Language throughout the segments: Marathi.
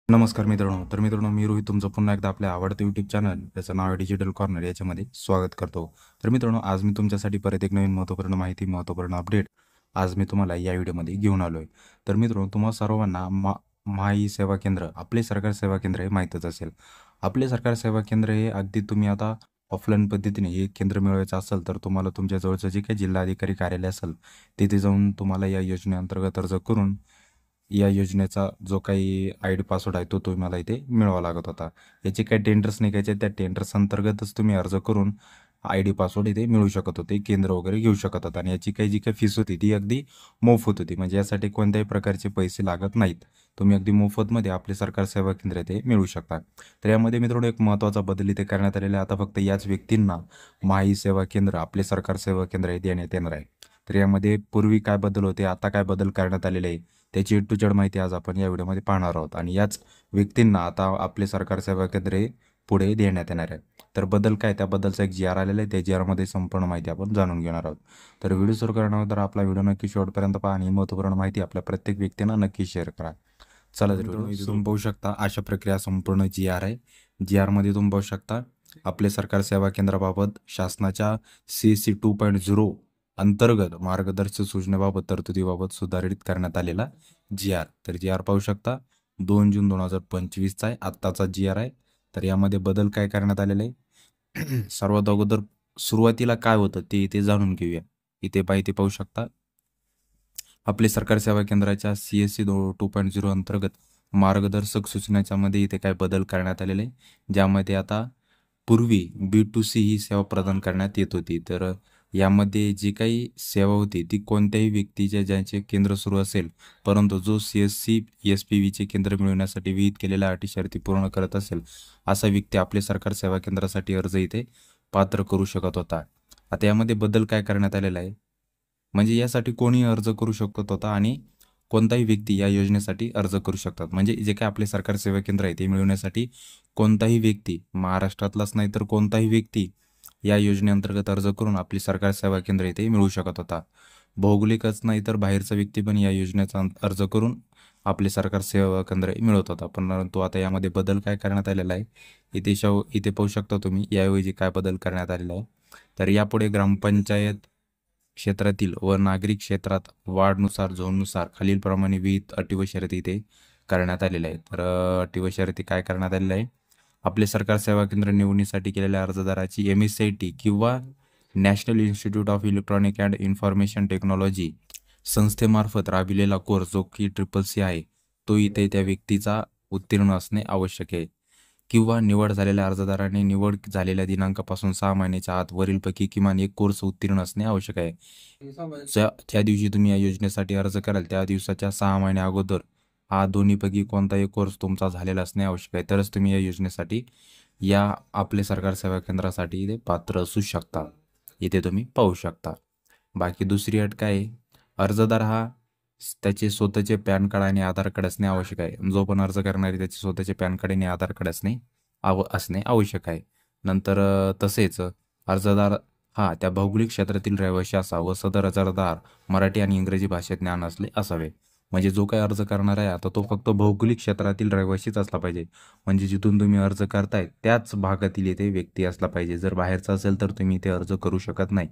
नमस्कार मित्रांनो. तर मित्रांनो, मी रोहित तुमचं पुन्हा एकदा आपल्या आवडतं यूट्यूब चॅनल त्याचं नाव आहे डिजिटल कॉर्नर याच्यामध्ये स्वागत करतो. तर मित्रांनो, आज मी तुमच्यासाठी परत एक नवीन महत्त्वपूर्ण माहिती, महत्त्वपूर्ण अपडेट आज मी तुम्हाला या व्हिडिओमध्ये घेऊन आलो आहे. तर मित्रांनो, तुम्हा सर्वांना माई सेवा केंद्र, आपले सरकार सेवा केंद्र हे माहीतच असेल. आपले सरकार सेवा केंद्र हे अगदी तुम्ही आता ऑफलाईन पद्धतीने हे केंद्र मिळवायचं असेल तर तुम्हाला तुमच्या जवळचं जे काही जिल्हाधिकारी कार्यालय असेल तिथे जाऊन तुम्हाला या योजनेअंतर्गत अर्ज करून या योजनेचा जो काही आय डी पासवर्ड आहे तो तुम्हाला इथे मिळवावा लागत होता. याचे काही टेंडर्स निघायचे, त्या टेंडर्स अंतर्गतच तुम्ही अर्ज करून आय डी पासवर्ड इथे मिळू शकत होते, केंद्र वगैरे घेऊ शकत होता. आणि याची काही जी काही फीस होती ती अगदी मोफत होती, म्हणजे यासाठी कोणत्याही प्रकारचे पैसे लागत नाहीत. तुम्ही अगदी मोफतमध्ये आपले सरकार सेवा केंद्र इथे मिळू शकता. तर यामध्ये मित्रांनो एक महत्त्वाचा बदल इथे करण्यात आलेला आहे. आता फक्त याच व्यक्तींना माई सेवा केंद्र, आपले सरकार सेवा केंद्र हे देण्यात येणार आहे. तर यामध्ये पूर्वी काय बदल होते, आता काय बदल करण्यात आलेले आहे, त्याची ए टू झेड माहिती आज आपण या व्हिडिओमध्ये पाहणार आहोत. आणि याच व्यक्तींना आता आपले सरकार सेवा केंद्रे पुढे देण्यात येणार आहे. तर बदल काय, त्याबद्दलचा एक जी आर आलेला आहे, त्या जी आरमध्ये संपूर्ण माहिती आपण जाणून घेणार आहोत. तर व्हिडिओ सुरू करण्यानंतर आपला व्हिडिओ नक्की शेवटपर्यंत पहा आणि महत्त्वपूर्ण माहिती आपल्या प्रत्येक व्यक्तींना नक्की शेअर करा. चला तर मित्रांनो, इथे तुम्ही पाहू शकता अशा प्रक्रिया संपूर्ण जी आर आहे. जी आरमध्ये तुम्ही पाहू शकता आपले सरकार सेवा केंद्राबाबत शासनाच्या CSC 2.0 अंतर्गत मार्गदर्शक सूचनेबाबत तरतुदीबाबत सुधारित करण्यात आलेला जी आर. तर जी आर पाहू शकता 2 जून 2025चा आहे, आत्ताचा जी आर आहे. तर यामध्ये बदल काय करण्यात आलेले आहे सर्वात अगोदर सुरुवातीला काय होतं ते इथे जाणून घेऊया. इथे माहिती पाहू शकता आपले सरकार सेवा केंद्राच्या CSC 2.0 अंतर्गत मार्गदर्शक सूचनाच्या मध्ये इथे काय बदल करण्यात आलेले आहे, ज्यामध्ये आता पूर्वी B2C ही सेवा प्रदान करण्यात येत होती. तर यामध्ये जी काही सेवा होती ती कोणत्याही व्यक्तीच्या ज्यांचे केंद्र सुरू असेल, परंतु जो CSC SPVचे केंद्र मिळवण्यासाठी विहित केलेल्या अटी शर्ती पूर्ण करत असेल असा व्यक्ती आपले सरकार सेवा केंद्रासाठी अर्ज इथे पात्र करू शकत होता. आता यामध्ये बदल काय करण्यात आलेला आहे, म्हणजे यासाठी कोणी अर्ज करू शकत होता आणि कोणताही व्यक्ती या योजनेसाठी अर्ज करू शकतात. म्हणजे जे काही आपले सरकार सेवा केंद्र आहे ते मिळवण्यासाठी कोणताही व्यक्ती, महाराष्ट्रातलाच नाही तर कोणताही व्यक्ती या योजनेअंतर्गत अर्ज करून आपली सरकार सेवा केंद्र इथे मिळवू शकत होता. भौगोलिकच नाही तर बाहेरचा व्यक्ती पण या योजनेचा अर्ज करून आपले सरकार सेवा केंद्र मिळवत होता. परंतु आता यामध्ये बदल काय करण्यात आलेला आहे, इथे पाहू शकता तुम्ही याऐवजी काय बदल करण्यात आलेला आहे. तर यापुढे ग्रामपंचायत क्षेत्रातील व नागरिक क्षेत्रात वार्डनुसार, झोननुसार खालीलप्रमाणे विविध अटी व शर्ती इथे करण्यात आलेल्या आहेत. तर अटी व शर्ती काय करण्यात आलेल्या आहे, आपले सरकार सेवा केंद्र निवडणीसाठी केलेल्या अर्जदाराची MSIT किंवा national institute of electronic and information technology संस्थेमार्फत राबविलेला कोर्स जो की CCC आहे तो इथे त्या व्यक्तीचा उत्तीर्ण असणे आवश्यक आहे. किंवा निवड झालेल्या अर्जदाराने निवड झालेल्या दिनांकापासून 6 महिन्याच्या आत वरीलपैकी किमान एक कोर्स उत्तीर्ण असणे आवश्यक आहे. ज्या दिवशी तुम्ही या योजनेसाठी अर्ज कराल त्या दिवसाच्या 6 महिन्या अगोदर हा दोन्हीपैकी कोणताही कोर्स तुमचा झालेला असणे आवश्यक आहे, तरच तुम्ही या योजनेसाठी, या आपले सरकार सेवा केंद्रासाठी इथे पात्र असू शकता. इथे तुम्ही पाहू शकता. बाकी दुसरी अट काय आहे, अर्जदार हा त्याचे स्वतःचे पॅन कार्ड आणि आधार कार्ड असणे आवश्यक आहे. जो पण अर्ज करणारे त्याचे स्वतःचे पॅन कार्ड आणि आधार कार्ड असणे आवश्यक आहे. नंतर तसेच अर्जदार हा त्या भौगोलिक क्षेत्रातील रहिवासी असावा व सदर अर्जदार मराठी आणि इंग्रजी भाषेत ज्ञान असले असावे. म्हणजे जो काही अर्ज करणार आहे आता तो फक्त भौगोलिक क्षेत्रातील रहिवासीच असला पाहिजे. म्हणजे जिथून तुम्ही अर्ज करताय त्याच भागातील येथे व्यक्ती असला पाहिजे. जर बाहेरचा असेल तर तुम्ही इथे अर्ज करू शकत नाही.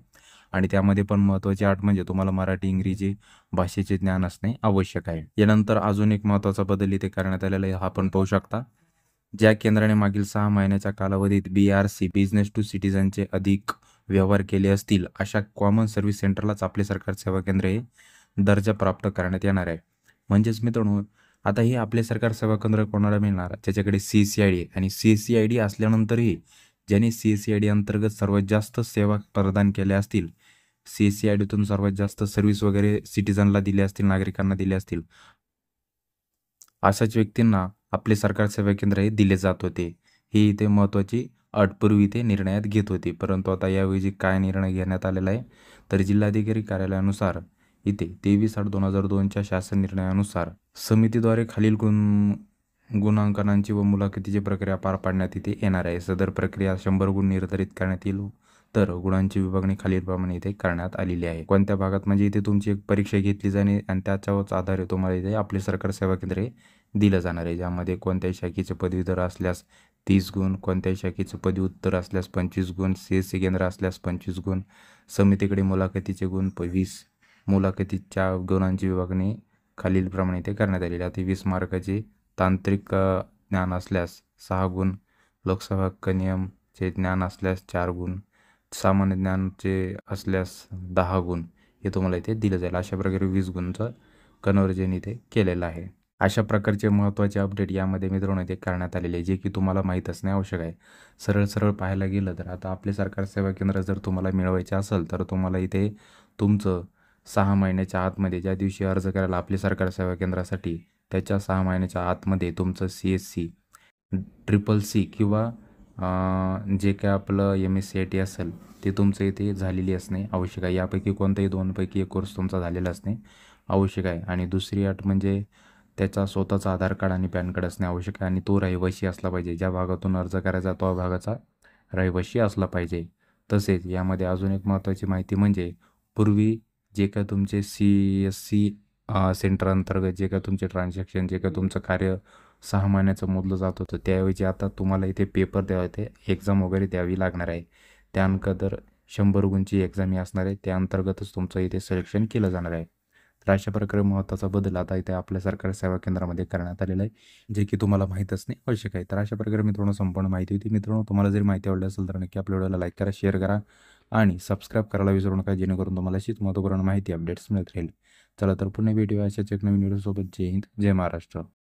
आणि त्यामध्ये पण महत्त्वाची अट म्हणजे तुम्हाला मराठी इंग्रजी भाषेचे ज्ञान असणे आवश्यक आहे. यानंतर अजून एक महत्त्वाचा बदल इथे करण्यात आलेला आहे, हा आपण पाहू शकता. ज्या केंद्राने मागील 6 महिन्याच्या कालावधीत BRC बिझनेस टू सिटीजनचे अधिक व्यवहार केले असतील अशा कॉमन सर्व्हिस सेंटरलाच आपले सरकार सेवा केंद्र हे दर्जा प्राप्त करण्यात येणार आहे. म्हणजेच मित्रांनो, आता हे आपले सरकार सेवा केंद्र कोणाला मिळणार, ज्याच्याकडे CSCID आणि CSCID असल्यानंतरही ज्यांनी CSCID अंतर्गत सर्वात जास्त सेवा प्रदान केल्या असतील, CSCIDतून सर्वात जास्त सर्व्हिस वगैरे सिटीजनला दिले असतील, नागरिकांना दिले असतील, अशाच व्यक्तींना आपले सरकार सेवा केंद्र हे दिले जात होते. ही इथे महत्त्वाची अट पूर्वी ते निर्णयात घेत होती. परंतु आता याऐवजी काय निर्णय घेण्यात आलेला आहे, तर जिल्हाधिकारी कार्यालयानुसार इथे 23/8/2002च्या शासन निर्णयानुसार समितीद्वारे खालील गुणांकनांची व मुलाखतीची प्रक्रिया पार पाडण्यात इथे येणार आहे. सदर प्रक्रिया 100 गुण निर्धारित करण्यात येईल. तर गुणांची विभागणी खालीलप्रमाणे इथे करण्यात आलेली आहे. कोणत्या भागात, म्हणजे इथे तुमची एक परीक्षा घेतली जाणे आणि त्याच्यावरच आधारे तुम्हाला इथे आपले सरकार सेवा केंद्रे दिलं जाणार आहे, ज्यामध्ये कोणत्याही शाखेचे पदवीधर असल्यास 30 गुण, कोणत्याही शाखेचे पदव्युत्तर असल्यास 25 गुण, CSC केंद्र असल्यास 25 गुण, समितीकडे मुलाखतीचे गुण 20, मुलाखतीच्या गुणांची विभागणी खालीलप्रमाणे ते करण्यात आलेली आहे. आता 20 मार्काचे तांत्रिक ज्ञान असल्यास 6 गुण, लोकसभा हक्क नियमचे ज्ञान असल्यास 4 गुण, सामान्य ज्ञानचे असल्यास 10 गुण हे तुम्हाला इथे दिलं जाईल. अशा प्रकारे 20 गुणचं कन्व्हर्जन इथे केलेलं आहे. अशा प्रकारचे महत्त्वाचे अपडेट यामध्ये मित्रांनो इथे करण्यात आलेले आहे, जे की तुम्हाला माहीत असणे आवश्यक आहे. सरळ पाहायला गेलं तर आता आपले सरकार सेवा केंद्र जर तुम्हाला मिळवायचे असेल तर तुम्हाला इथे तुमचं 6 महिन्याच्या आतमध्ये ज्या दिवशी अर्ज करायला आपले सरकार सेवा केंद्रासाठी त्याच्या 6 महिन्याच्या आतमध्ये तुमचं CSC, CCC किंवा जे काय आपलं MSCIT असेल ते तुमचं इथे झालेली असणे आवश्यक आहे. यापैकी कोणत्याही 2पैकी एक कोर्स तुमचा झालेला असणे आवश्यक आहे. आणि दुसरी अट म्हणजे त्याचा स्वतःचा आधार कार्ड आणि पॅन कार्ड असणे आवश्यक आहे आणि तो रहिवासी असला पाहिजे. ज्या भागातून अर्ज करायचा तो भागाचा रहिवासी असला पाहिजे. तसेच यामध्ये अजून एक महत्त्वाची माहिती म्हणजे पूर्वी जे काय तुमचे CSC सेंटर अंतर्गत जे काय तुमचे ट्रान्झॅक्शन, जे काय तुमचं कार्य 6 महिन्याचं मोजलं जात होतं, त्याऐवजी आता तुम्हाला इथे पेपर द्यावे, ते एक्झाम वगैरे द्यावी लागणार आहे. त्या अंक दर 100 गुणची एक्झाम ही असणार आहे, त्या अंतर्गतच तुमचं इथे सिलेक्शन केलं जाणार आहे. तर अशा प्रकारे महत्त्वाचा बदल आता इथे आपल्या सरकारी सेवा केंद्रामध्ये करण्यात आलेला आहे, जे की तुम्हाला माहीत असणे आवश्यक आहे. तर अशा प्रकारे मित्रांनो संपूर्ण माहिती होती. मित्रांनो तुम्हाला जरी माहिती आवडली असेल तर नक्की आपल्या व्हिडिओला लाईक करा, शेअर करा आणि सबस्क्राईब करायला विसरू नका, जेणेकरून तुम्हाला अशीच महत्त्वपूर्ण माहिती अपडेट्स मिळत राहील. चला तर पुन्हा भेटूया अशाच एक नवीन व्हिडिओसोबत. जय हिंद, जय महाराष्ट्र.